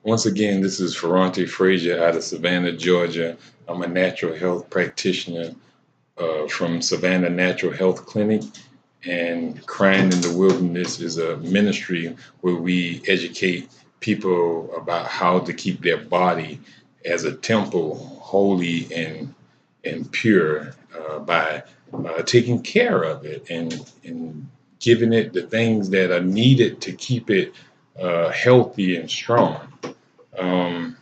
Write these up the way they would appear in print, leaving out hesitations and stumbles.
Once again, this is Ferrante Frazier out of Savannah, Georgia. I'm a natural health practitioner from Savannah Natural Health Clinic. And Crying in the Wilderness is a ministry where we educate people about how to keep their body as a temple holy and pure by taking care of it and giving it the things that are needed to keep it healthy and strong. Um,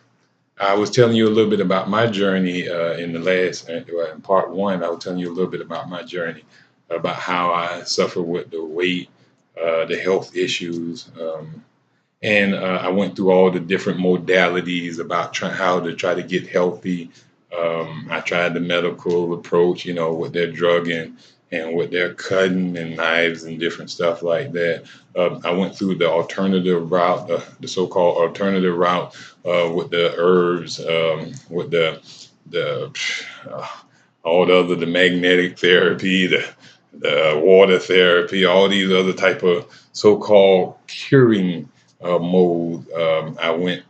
I was telling you a little bit about my journey in the last, in part one. I was telling you a little bit about my journey, about how I suffer with the weight, the health issues, and I went through all the different modalities about how to try to get healthy. I tried the medical approach, with their drugging and with their cutting and knives and different stuff like that. I went through the alternative route, the so-called alternative route, with the herbs, with the uh, all the magnetic therapy, the water therapy, all these other type of so-called curing mode. I went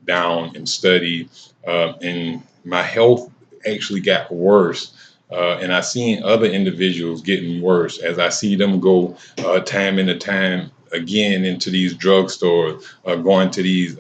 down and studied, and my health actually got worse. And I seen other individuals getting worse as I see them go time and time again into these drugstores, going to these,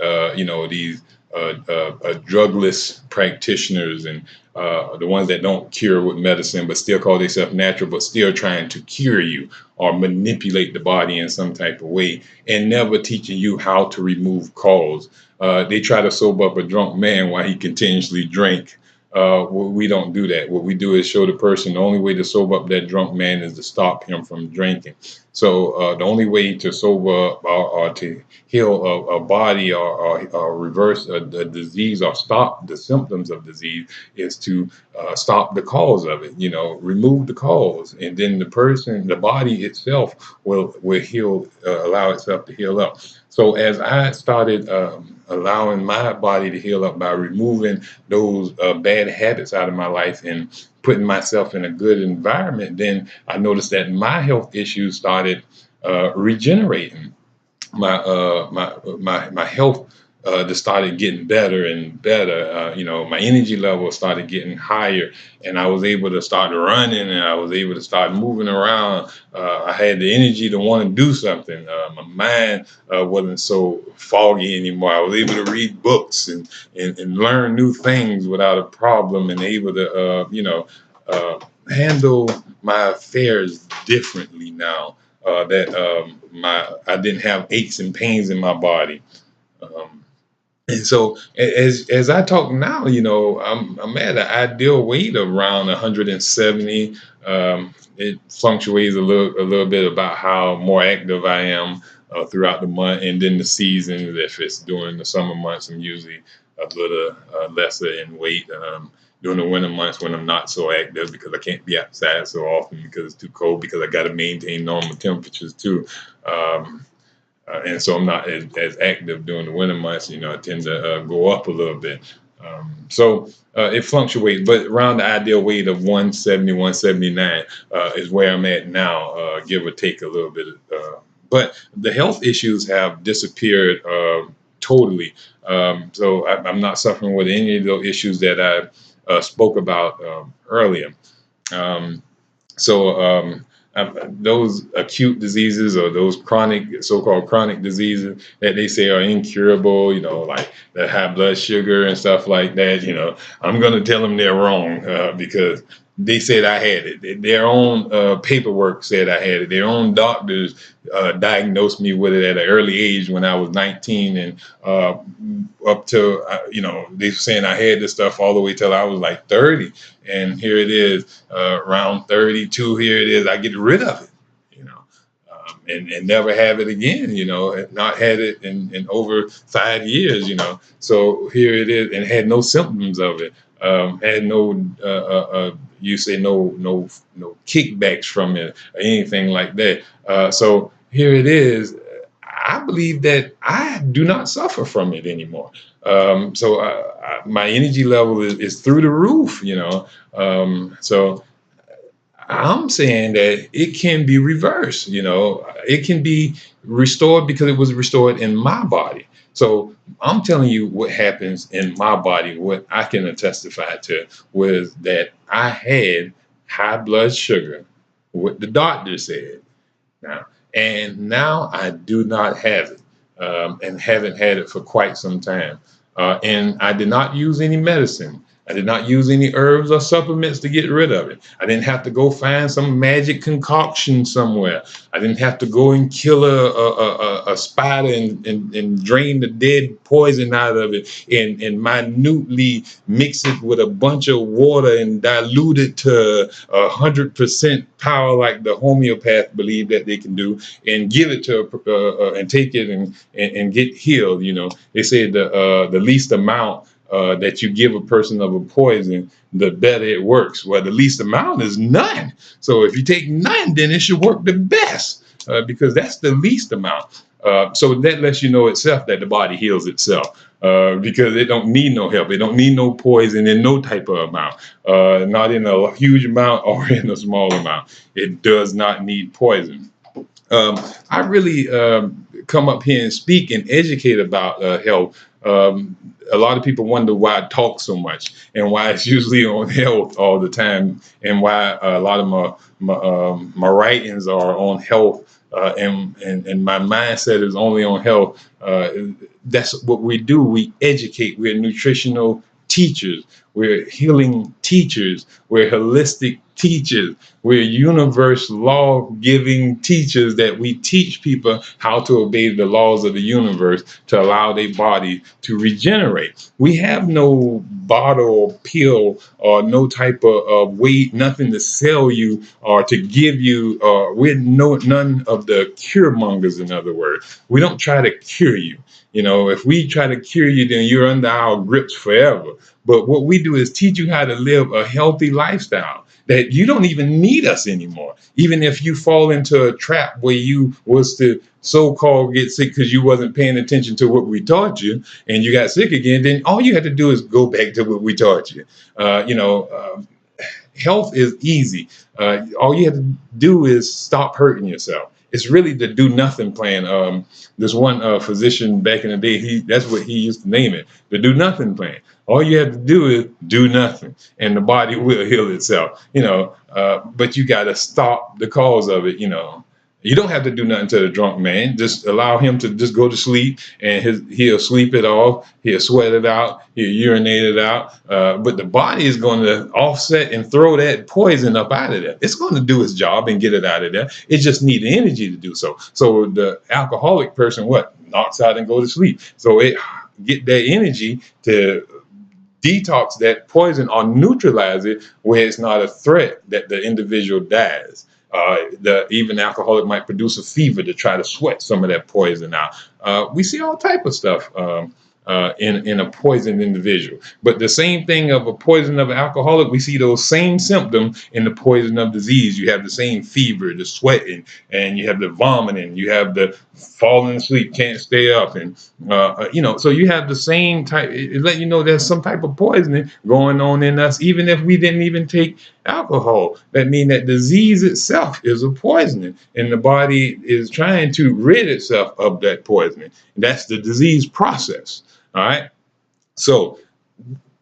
these drugless practitioners and the ones that don't cure with medicine, but still call themselves natural, but still trying to cure you or manipulate the body in some type of way and never teaching you how to remove cause. They try to sober up a drunk man while he continuously drink. We don't do that. What we do is show the person the only way to sober up that drunk man is to stop him from drinking. So the only way to sober up or to heal a body or reverse a disease or stop the symptoms of disease is to stop the cause of it. Remove the cause, and then the body itself will heal, allow itself to heal up. So as I started allowing my body to heal up by removing those bad habits out of my life and putting myself in a good environment, then I noticed that my health issues started regenerating. My health just started getting better and better. My energy level started getting higher, and I was able to start running, and I was able to start moving around. I had the energy to want to do something. My mind wasn't so foggy anymore. I was able to read books and learn new things without a problem, and able to handle my affairs differently now. That my I didn't have aches and pains in my body. Um, and so as I talk now, I'm at an ideal weight of around 170. It fluctuates a little bit about how more active I am throughout the month, and then the season. If it's during the summer months, I'm usually a little lesser in weight. During the winter months when I'm not so active because I can't be outside so often because it's too cold, because I got to maintain normal temperatures too. Um, and so I'm not as active during the winter months. I tend to go up a little bit. So it fluctuates, but around the ideal weight of 170, 179 is where I'm at now, give or take a little bit. But the health issues have disappeared totally. I'm not suffering with any of those issues that I spoke about earlier. Um, so those acute diseases or those chronic, so-called chronic diseases that they say are incurable, like the high blood sugar and stuff like that, I'm going to tell them they're wrong because they said I had it. Their own paperwork said I had it. Their own doctors diagnosed me with it at an early age when I was 19, and up to they were saying I had this stuff all the way till I was like 30, and here it is around 32. Here it is. I get rid of it, and never have it again. And not had it in over 5 years. So here it is, and had no symptoms of it. Had no you say no kickbacks from it or anything like that. So here it is. I believe that I do not suffer from it anymore. My energy level is through the roof. So I'm saying that it can be reversed. It can be restored because it was restored in my body. So I'm telling you what happens in my body, what I can testify to was that I had high blood sugar, what the doctor said now. And now I do not have it, and haven't had it for quite some time. And I did not use any medicine. I did not use any herbs or supplements to get rid of it. I didn't have to go find some magic concoction somewhere. I didn't have to go and kill a spider and drain the dead poison out of it and minutely mix it with a bunch of water and dilute it to 100% power like the homeopath believe that they can do, and give it to and take it and get healed. They say the least amount that you give a person of a poison, the better it works. Well, the least amount is none. So if you take none, then it should work the best, because that's the least amount. So that lets you know itself that the body heals itself, because it don't need no help. It don't need no poison in no type of amount, not in a huge amount or in a small amount. It does not need poison. I really come up here and speak and educate about health. A lot of people wonder why I talk so much and why it's usually on health all the time, and why a lot of my writings are on health, and my mindset is only on health. That's what we do. We educate. We're nutritional teachers. We're healing teachers. We're holistic teachers. We're universe law giving teachers that we teach people how to obey the laws of the universe to allow their body to regenerate. We have no bottle or pill or no type of weight, nothing to sell you or to give you. We're none of the cure mongers, in other words. We don't try to cure you. If we try to cure you, then you're under our grips forever. But what we do is teach you how to live a healthy lifestyle, that you don't even need us anymore. Even if you fall into a trap where you was to so-called get sick because you wasn't paying attention to what we taught you and you got sick again, then all you had to do is go back to what we taught you. Health is easy. All you have to do is stop hurting yourself. It's really the do nothing plan. This one physician back in the day, that's what he used to name it, the do nothing plan. All you have to do is do nothing, and the body will heal itself. But you got to stop the cause of it. You don't have to do nothing to the drunk man. Just allow him to just go to sleep, and he'll sleep it off. He'll sweat it out. He'll urinate it out. But the body is going to offset and throw that poison up out of there. It's going to do its job and get it out of there. It just needs the energy to do so. So the alcoholic person, knocks out and go to sleep. So it get that energy to detox that poison or neutralize it where it's not a threat that the individual dies. Even alcoholic might produce a fever to try to sweat some of that poison out. We see all type of stuff in a poisoned individual. But the same thing of a poison of an alcoholic, we see those same symptoms in the poison of disease. You have the same fever, the sweating, and you have the vomiting, you have the falling asleep, can't stay up, and so you have the same type. It let you know there's some type of poisoning going on in us, even if we didn't even take alcohol. That means that disease itself is a poisoning, and the body is trying to rid itself of that poisoning. That's the disease process. All right. So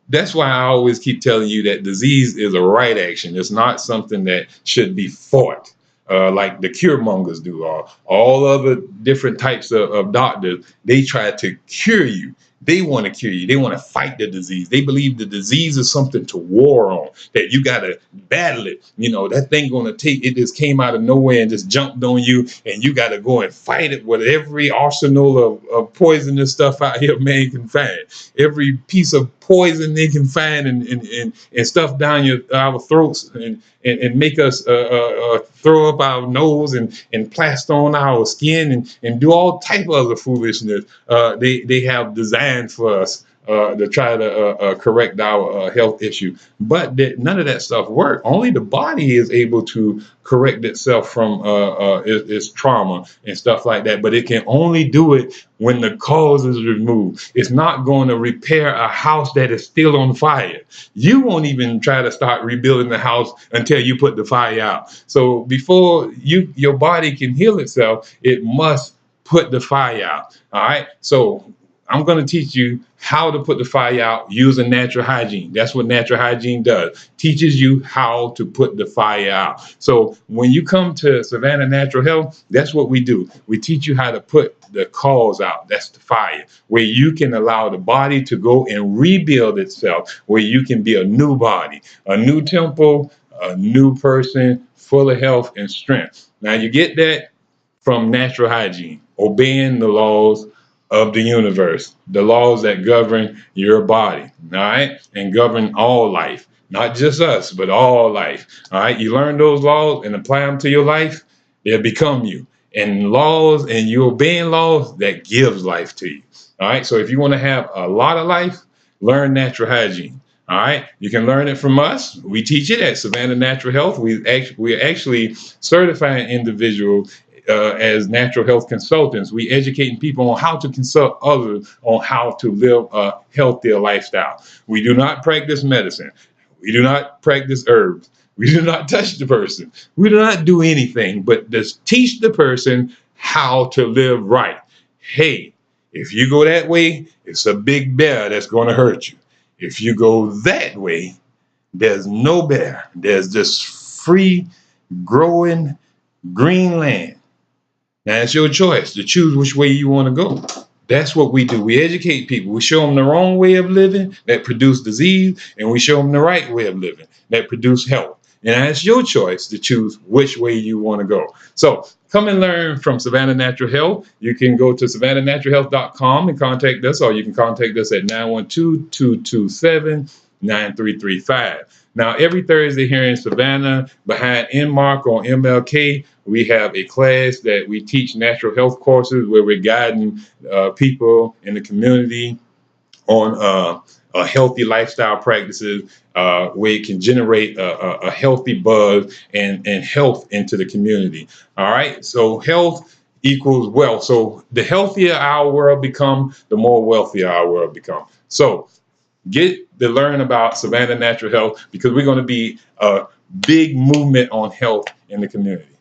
that's why I always keep telling you that disease is a right action. It's not something that should be fought, like the cure mongers do, or all other different types of doctors. They try to cure you. They want to cure you. They want to fight the disease. They believe the disease is something to war on, that you got to battle it. That thing going to take, it just came out of nowhere and just jumped on you, and you got to go and fight it with every arsenal of poisonous stuff out here man can find. Every piece of poison they can find and stuff down our throats and make us throw up our nose and plaster on our skin and do all type of other foolishness. They have designed for us to try to correct our health issue. But none of that stuff works. Only the body is able to correct itself from its trauma and stuff like that. But it can only do it when the cause is removed. It's not going to repair a house that is still on fire. You won't even try to start rebuilding the house until you put the fire out. So before your body can heal itself, it must put the fire out. All right. So I'm going to teach you how to put the fire out using natural hygiene. That's what natural hygiene does. Teaches you how to put the fire out. So when you come to Savannah Natural Health, that's what we do. We teach you how to put the cause out. That's the fire, where you can allow the body to go and rebuild itself, where you can be a new body, a new temple, a new person full of health and strength. Now you get that from natural hygiene, obeying the laws of the universe, the laws that govern your body, all right, and govern all life, not just us, but all life, all right. You learn those laws and apply them to your life, they'll become you. And laws, and you obeying laws, that gives life to you, all right. So if you want to have a lot of life, learn natural hygiene. All right, you can learn it from us. We teach it at Savannah Natural Health. We're actually certifying individuals as natural health consultants. We educating people on how to consult others on how to live a healthier lifestyle. We do not practice medicine. We do not practice herbs. We do not touch the person. We do not do anything but just teach the person how to live right. Hey, if you go that way, it's a big bear that's going to hurt you. If you go that way, there's no bear. There's just free, growing green land. Now it's your choice to choose which way you want to go. That's what we do. We educate people. We show them the wrong way of living that produce disease, and we show them the right way of living that produce health. And it's your choice to choose which way you want to go. So come and learn from Savannah Natural Health. You can go to savannahnaturalhealth.com and contact us, or you can contact us at 912-227-9335. Now, every Thursday here in Savannah, behind Inmark on MLK, we have a class that we teach natural health courses where we're guiding people in the community on healthy lifestyle practices, where it can generate a healthy buzz and health into the community. All right, so health equals wealth. So the healthier our world become, the more wealthier our world become. So get to learn about Savannah Natural Health, because we're going to be a big movement on health in the community.